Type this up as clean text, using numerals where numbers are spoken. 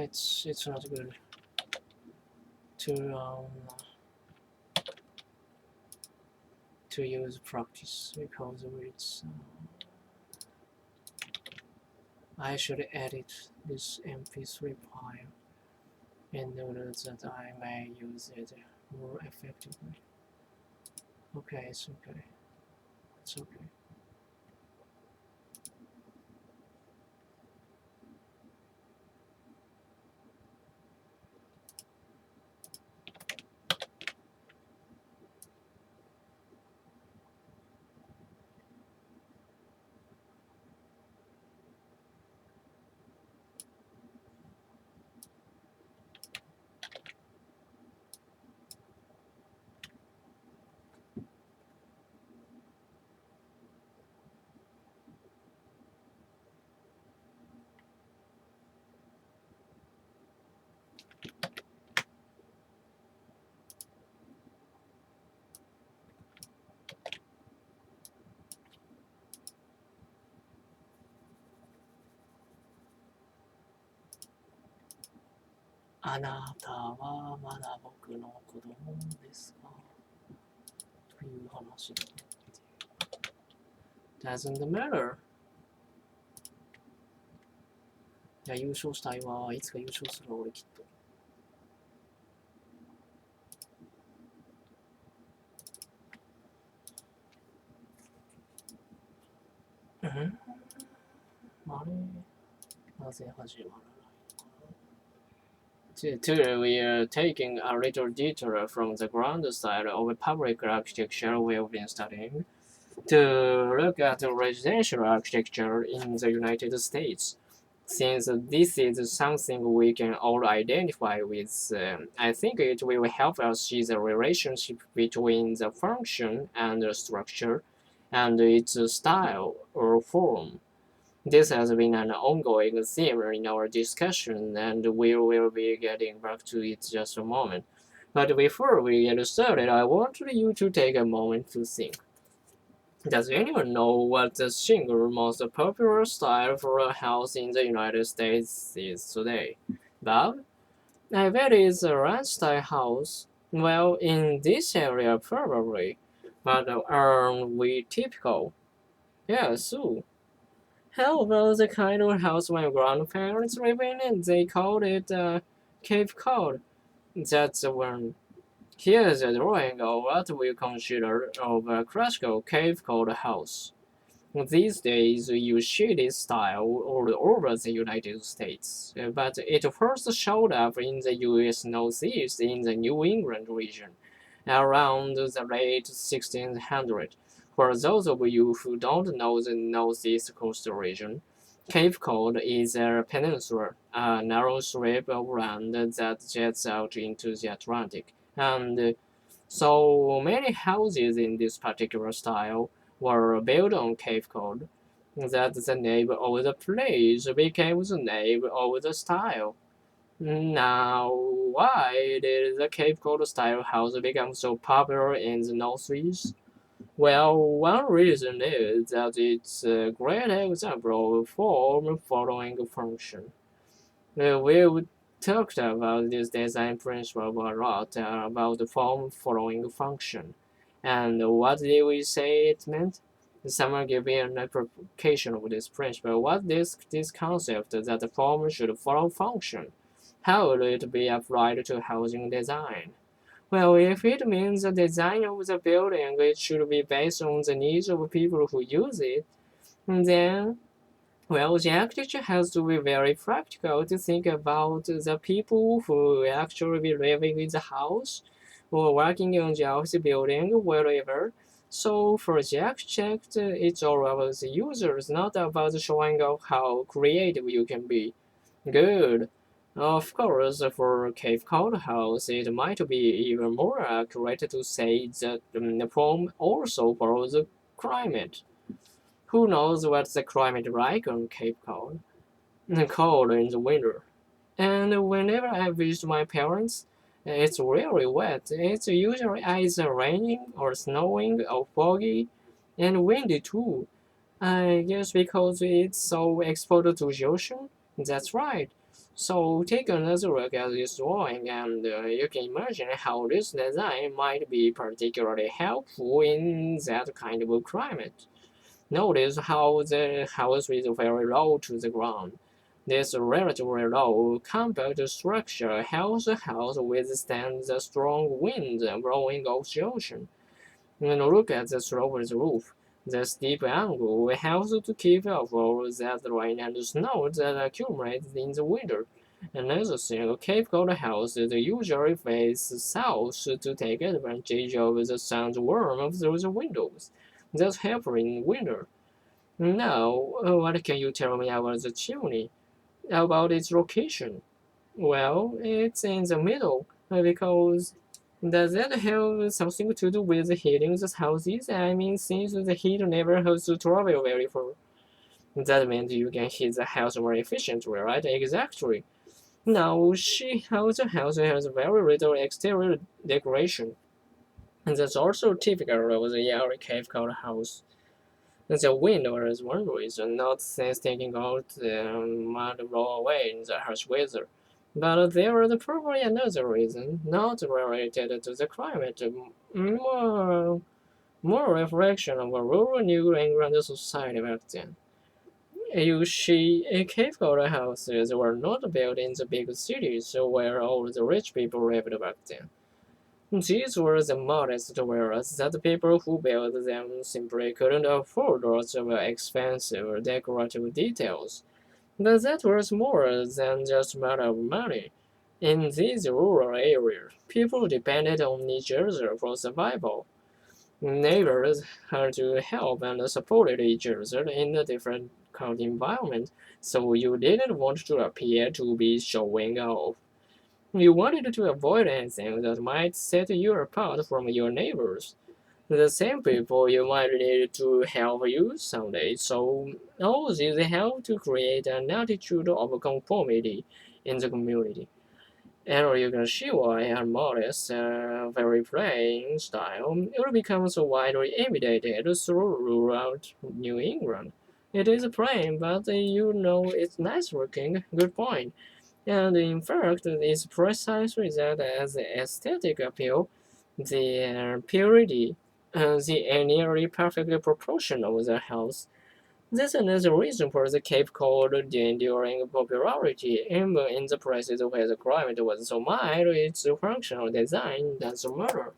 it's not good to use practice because it's I should edit this MP3 file in order that I may use it more effectively. Okay, it's okay. It's okay.あなたはまだ僕の子供ですかという話だ。Doesn't matter. いや、優勝したいわ。いつか優勝する俺きっと。あれなぜ始まらない Today we are taking a little detour from the ground side of public architecture we've been studying to look at residential architecture in the United States. Since this is something we can all identify with, I think it will help us see the relationship between the function and the structure and its style or form. This has been an ongoing theme in our discussion, and we will be getting back to it just a moment. But before we get started, I want you to take a moment to think. Does anyone know what the single most popular style for a house in the United States is today? Bob? I bet it's a ranch-style house. Well, in this area probably. But aren't we typical? Yeah, Sue. How about the kind of house my grandparents lived in? They called it Cape Cod. That's the one. Here's a drawing of what we consider a classical Cape Cod house. These days, you see this style all over the United States, but it first showed up in the U.S. Northeast in the New England region around the late 1600s. For those of you who don't know the Northeast Coastal region, Cape Cod is a peninsula, a narrow strip of land that jets out into the Atlantic, and so many houses in this particular style were built on Cape Cod that the name of the place became the name of the style. Now, why did the Cape Cod style house become so popular in the Northeast? Well, one reason is that it's a great example of form following function. We've talked about this design principle a lot, about the form following function. And what did we say it meant? Someone gave me an application of this principle. What is this concept that the form should follow function? How would it be applied to housing design? Well, if it means the design of the building it should be based on the needs of people who use it, then, well, the architecture has to be very practical to think about the people who actually be living in the house or working in the office building, wherever. So for the architect, it's all about the users, not about showing off how creative you can be. Good. Of course, for Cape Cod house, it might be even more accurate to say that the form also follows the climate. Who knows what the climate like on Cape Cod? Cold in the winter. And whenever I visit my parents, it's really wet. It's usually either raining or snowing or foggy and windy too. I guess because it's so exposed to the ocean. That's right. So take another look at this drawing, and you can imagine how this design might be particularly helpful in that kind of climate. Notice how the house is very low to the ground. This relatively low, compact structure helps the house withstand the strong winds blowing off the ocean. When you look at the slope of the roof, the steep angle helps to keep off all that rain and snow that accumulates in the winter. Another thing, Cape Cod houses usually face south to take advantage of the sun's warmth through the windows. That's helpful in winter. Now, what can you tell me about the chimney? About its location? Well, it's in the middle because does that have something to do with heating the houses? I mean, since the heat never has to travel very far, that means you can heat the house more efficiently, right? Exactly. Now, the house has very little exterior decoration, and that's also typical of the Erie Cape Cod house. The wind was one reason, not since taking out the mud blow away in the harsh weather. But there was probably another reason, not related to the climate, more, more reflection of a rural New England society back then. You see, Cape Cod houses were not built in the big cities where all the rich people lived back then. These were the modest dwellers that the people who built them simply couldn't afford lots of expensive decorative details. But that was more than just a matter of money. In these rural areas, people depended on each other for survival. Neighbors had to help and support each other in a difficult environment, so you didn't want to appear to be showing off. You wanted to avoid anything that might set you apart from your neighbors, the same people you might need to help you someday. So all this help to create an attitude of conformity in the community. And you can see why a modest, very plain style it becomes widely imitated throughout New England. It is plain, but you know it's nice looking. Good point. And in fact, it's precisely that as the aesthetic appeal, the purity, the nearly perfect proportion of the house. That's another reason for the Cape Cod enduring popularity, even in the places where the climate was so mild, its functional design doesn't matter.